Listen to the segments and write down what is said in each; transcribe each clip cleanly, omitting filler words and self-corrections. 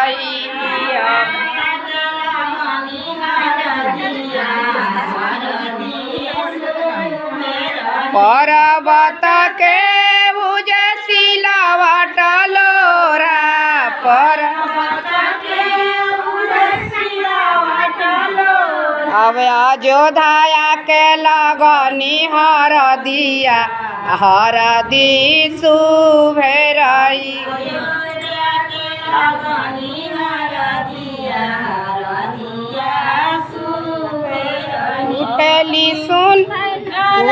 रही पर्वत के भुज सिलावट लोरा अब अयोध्या के लगनी हरदी शुभे रही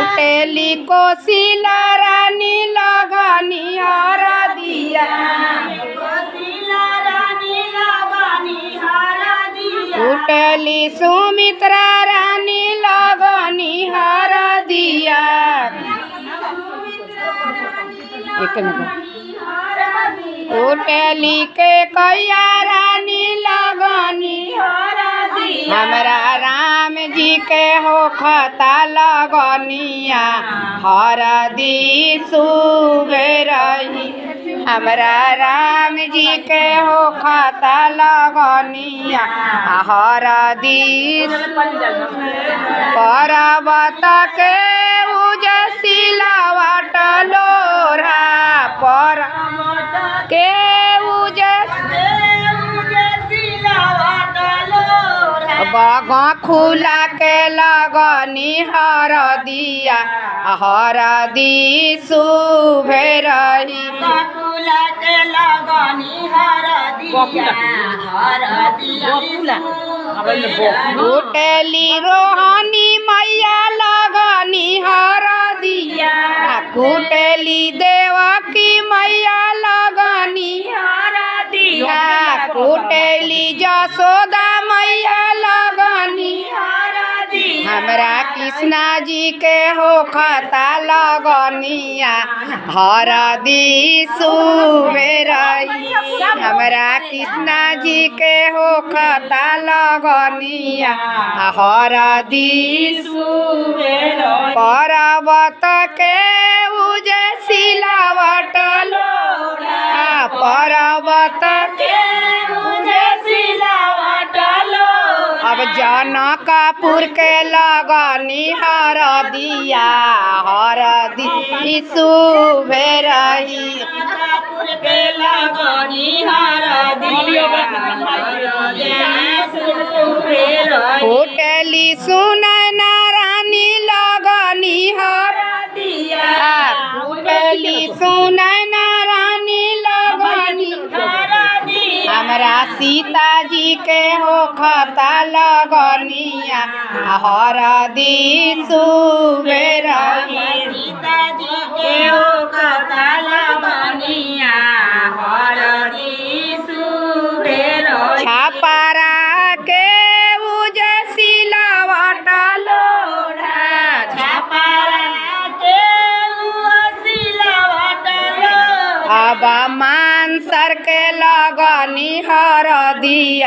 उठेली कोसिला रानी लगनी हरदिया उठेली सुमित्रा रानी लगनी हरदिया उठेली के कैया रानी लगनी हरदिया हमरा राम जी के होखता लगनिया हरदी शुभे रही हमरा राम जी के होखता लगनिया हरदी पर्वत के भुज सिलावट लोरा पर के भुज बगा खुला के लगनी हरदिया हरदी शुभे रही उठेली रोहनी मैया लगनी हरदिया कुटेली देवकी मैया लगनी हरदिया कुटेली जसोदा मैया लगनी हमरा कृष्णा जी के होखता लगनिया हरदी शुभे रही हमरा कृष्णा जी के होखता लगनिया हरदी शुभे रही पर्वत के भुज सिलावट लोरा पर्वत के भुज सिलावट लोरा अब जनकपुर के लगनी हरदिया हरदी शुभे रही उठेली सुनैना रानी लगनी हरदिया उठेली सुनैना रानी लगनी हमरा सीता जी के होखता लगनिया हरदी शुभे रही सीता जी के होखता लगनिया हरदी शुभे रही छपरा के भुज सिलावट लोरा छपरा के भुज सिलावट लोरा अब मानसर के लगनी हरदिया